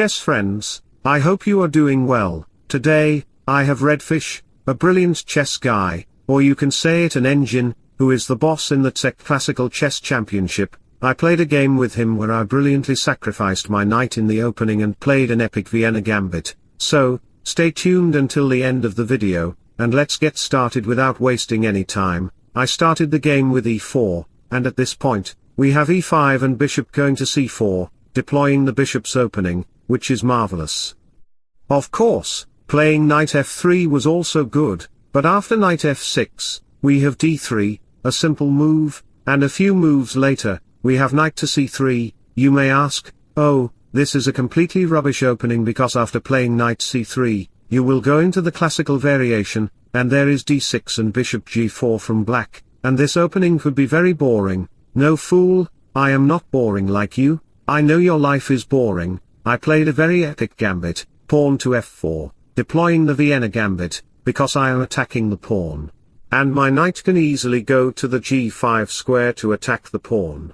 Yes friends, I hope you are doing well. Today, I have Redfish, a brilliant chess guy, or you can say it an engine, who is the boss in the Czech Classical Chess Championship. I played a game with him where I brilliantly sacrificed my knight in the opening and played an epic Vienna Gambit. So, stay tuned until the end of the video, and let's get started without wasting any time. I started the game with e4, and at this point, we have e5 and bishop going to c4, deploying the bishop's opening, which is marvelous. Of course, playing knight f3 was also good, but after knight f6, we have d3, a simple move, and a few moves later, we have knight to c3. You may ask, oh, this is a completely rubbish opening because after playing knight c3, you will go into the classical variation, and there is d6 and bishop g4 from black, and this opening could be very boring. No fool, I am not boring like you. I know your life is boring. I played a very epic gambit, pawn to f4, deploying the Vienna Gambit, because I am attacking the pawn. And my knight can easily go to the g5 square to attack the pawn.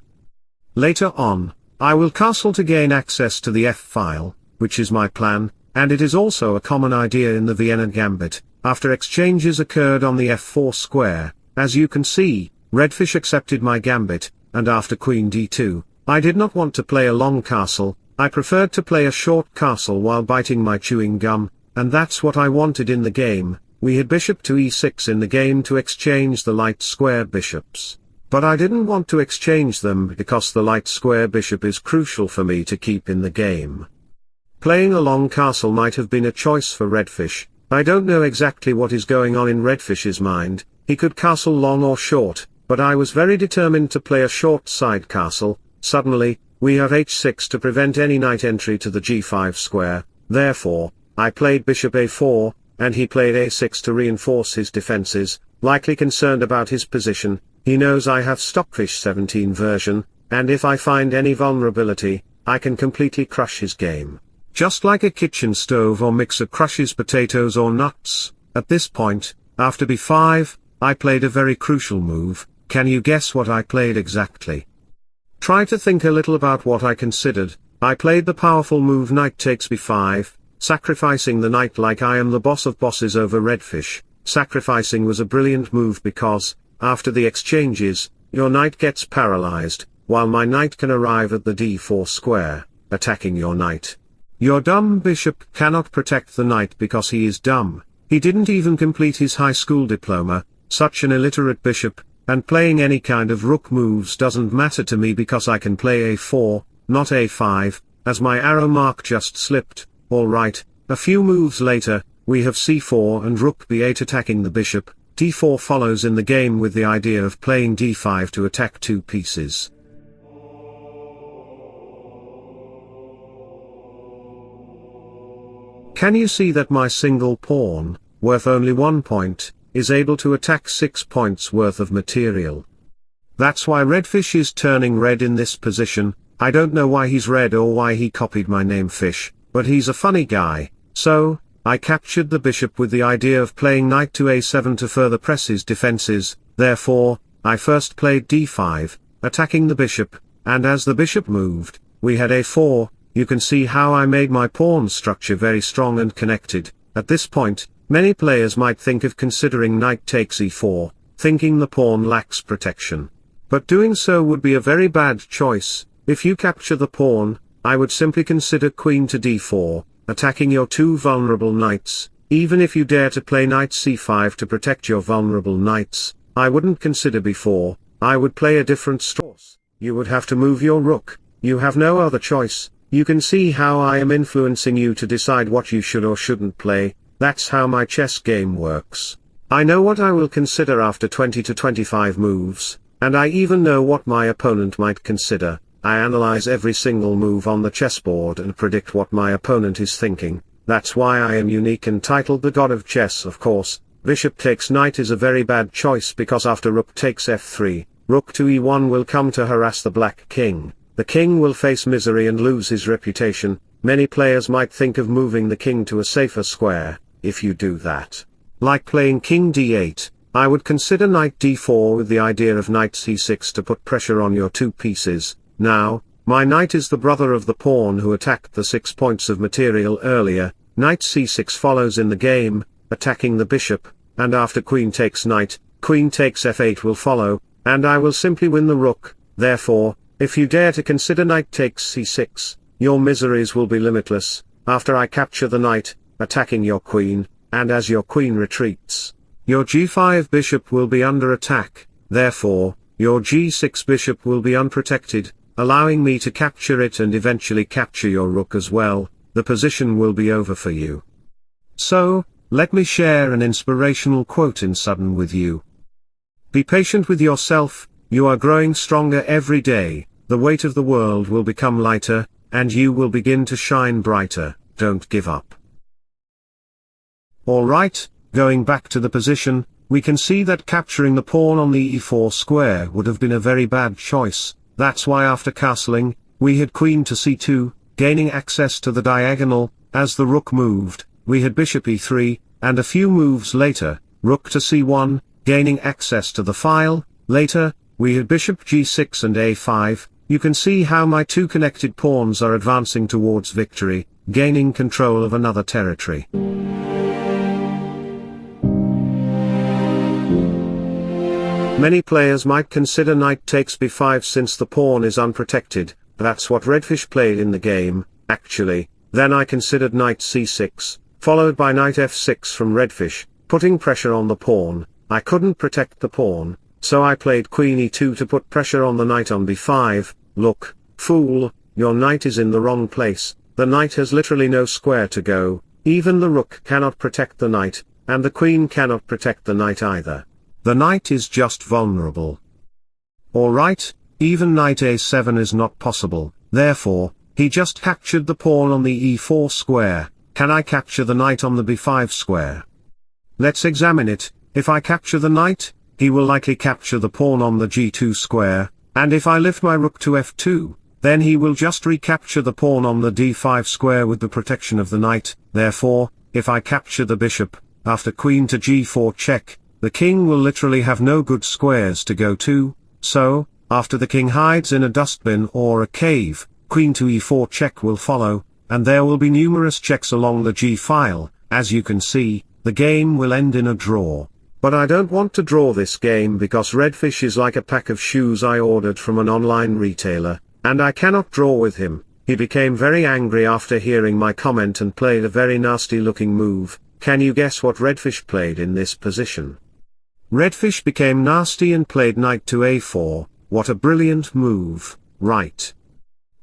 Later on, I will castle to gain access to the f-file, which is my plan, and it is also a common idea in the Vienna Gambit. After exchanges occurred on the f4 square, as you can see, Redfish accepted my gambit, and after queen d2, I did not want to play a long castle. I preferred to play a short castle while biting my chewing gum, and that's what I wanted in the game. We had bishop to e6 in the game to exchange the light square bishops. But I didn't want to exchange them because the light square bishop is crucial for me to keep in the game. Playing a long castle might have been a choice for Redfish. I don't know exactly what is going on in Redfish's mind. He could castle long or short, but I was very determined to play a short side castle. Suddenly, we have h6 to prevent any knight entry to the g5 square. Therefore, I played bishop a4, and he played a6 to reinforce his defenses, likely concerned about his position. He knows I have Stockfish 17 version, and if I find any vulnerability, I can completely crush his game. Just like a kitchen stove or mixer crushes potatoes or nuts. At this point, after b5, I played a very crucial move. Can you guess what I played exactly? Try to think a little about what I considered. I played the powerful move knight takes b5, sacrificing the knight like I am the boss of bosses over Redfish. Sacrificing was a brilliant move because, after the exchanges, your knight gets paralyzed, while my knight can arrive at the d4 square, attacking your knight. Your dumb bishop cannot protect the knight because he is dumb. He didn't even complete his high school diploma, such an illiterate bishop. And playing any kind of rook moves doesn't matter to me because I can play a4, not a5, as my arrow mark just slipped. Alright, a few moves later, we have c4 and rook b8 attacking the bishop. d4 follows in the game with the idea of playing d5 to attack two pieces. Can you see that my single pawn, worth only 1 point, is able to attack 6 points worth of material? That's why Redfish is turning red in this position. I don't know why he's red or why he copied my name Fish, but he's a funny guy. So, I captured the bishop with the idea of playing knight to a7 to further press his defenses. Therefore, I first played d5, attacking the bishop, and as the bishop moved, we had a4. You can see how I made my pawn structure very strong and connected. At this point, many players might think of considering knight takes e4, thinking the pawn lacks protection. But doing so would be a very bad choice. If you capture the pawn, I would simply consider queen to d4, attacking your two vulnerable knights. Even if you dare to play knight c5 to protect your vulnerable knights, I wouldn't consider b4, I would play a different source. You would have to move your rook. You have no other choice. You can see how I am influencing you to decide what you should or shouldn't play. That's how my chess game works. I know what I will consider after 20 to 25 moves, and I even know what my opponent might consider. I analyze every single move on the chessboard and predict what my opponent is thinking. That's why I am unique and titled the God of Chess. Of course, bishop takes knight is a very bad choice because after rook takes f3, rook to e1 will come to harass the black king. The king will face misery and lose his reputation. Many players might think of moving the king to a safer square. If you do that, like playing king d8, I would consider knight d4 with the idea of knight c6 to put pressure on your two pieces. Now, My knight is the brother of the pawn who attacked the 6 points of material earlier. Knight c6 follows in the game, attacking the bishop, and after queen takes knight, queen takes f8 will follow, and I will simply win the rook. Therefore, if you dare to consider knight takes c6, your miseries will be limitless. After I capture the knight, attacking your queen, and as your queen retreats, your g5 bishop will be under attack. Therefore, your g6 bishop will be unprotected, allowing me to capture it and eventually capture your rook as well. The position will be over for you. So, let me share an inspirational quote in sudden with you. Be patient with yourself, you are growing stronger every day, the weight of the world will become lighter, and you will begin to shine brighter. Don't give up. Alright, going back to the position, we can see that capturing the pawn on the e4 square would have been a very bad choice. That's why after castling, we had queen to c2, gaining access to the diagonal. As the rook moved, we had bishop e3, and a few moves later, rook to c1, gaining access to the file. Later, we had bishop g6 and a5. You can see how my two connected pawns are advancing towards victory, gaining control of another territory. Many players might consider knight takes b5 since the pawn is unprotected. That's what Redfish played in the game, actually. Then I considered knight c6, followed by knight f6 from Redfish, putting pressure on the pawn. I couldn't protect the pawn, so I played queen e2 to put pressure on the knight on b5. Look, fool, your knight is in the wrong place. The knight has literally no square to go. Even the rook cannot protect the knight, and the queen cannot protect the knight either. The knight is just vulnerable. Alright, even knight a7 is not possible. Therefore, he just captured the pawn on the e4 square. Can I capture the knight on the b5 square? Let's examine it. If I capture the knight, he will likely capture the pawn on the g2 square, and if I lift my rook to f2, then he will just recapture the pawn on the d5 square with the protection of the knight. Therefore, if I capture the bishop, after queen to g4 check, the king will literally have no good squares to go to. So, after the king hides in a dustbin or a cave, queen to e4 check will follow, and there will be numerous checks along the g-file. As you can see, the game will end in a draw. But I don't want to draw this game because Redfish is like a pack of shoes I ordered from an online retailer, and I cannot draw with him. He became very angry after hearing my comment and played a very nasty looking move. Can you guess what Redfish played in this position? Redfish became nasty and played knight to a4. What a brilliant move, right?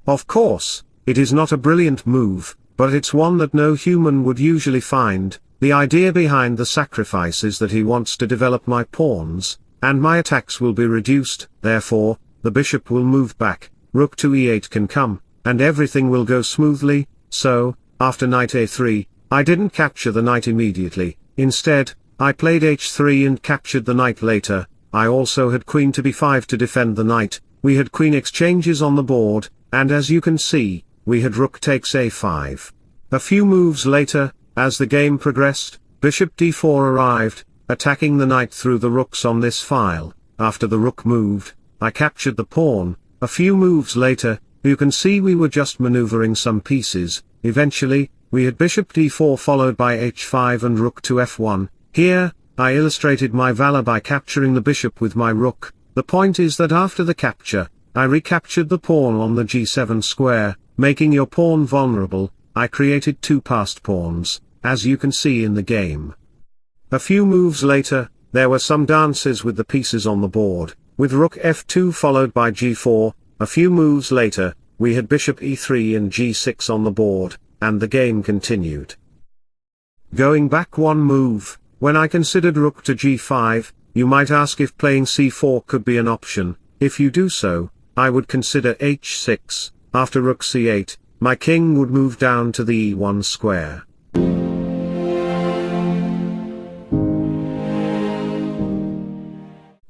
Of course, it is not a brilliant move, but it's one that no human would usually find. The idea behind the sacrifice is that he wants to develop my pawns, and my attacks will be reduced. Therefore, the bishop will move back, rook to e8 can come, and everything will go smoothly. So, after knight a3, I didn't capture the knight immediately. Instead, I played h3 and captured the knight later. I also had queen to b5 to defend the knight. We had queen exchanges on the board, and as you can see, we had rook takes a5. A few moves later, as the game progressed, bishop d4 arrived, attacking the knight through the rooks on this file. After the rook moved, I captured the pawn. A few moves later, you can see we were just maneuvering some pieces. Eventually, we had bishop d4 followed by h5 and rook to f1. Here, I illustrated my valor by capturing the bishop with my rook. The point is that after the capture, I recaptured the pawn on the g7 square, making your pawn vulnerable. I created two passed pawns, as you can see in the game. A few moves later, there were some dances with the pieces on the board, with rook f2 followed by g4. A few moves later, we had bishop e3 and g6 on the board, and the game continued. Going back one move, when I considered rook to g5, you might ask if playing c4 could be an option. If you do so, I would consider h6. After rook c8, my king would move down to the e1 square.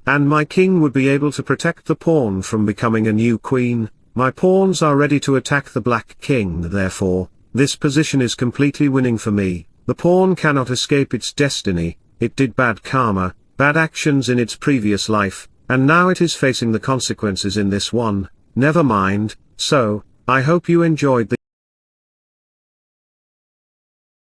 And my king would be able to protect the pawn from becoming a new queen. My pawns are ready to attack the black king. Therefore, this position is completely winning for me. The pawn cannot escape its destiny. It did bad karma, bad actions in its previous life, and now it is facing the consequences in this one. Never mind, So, I hope you enjoyed the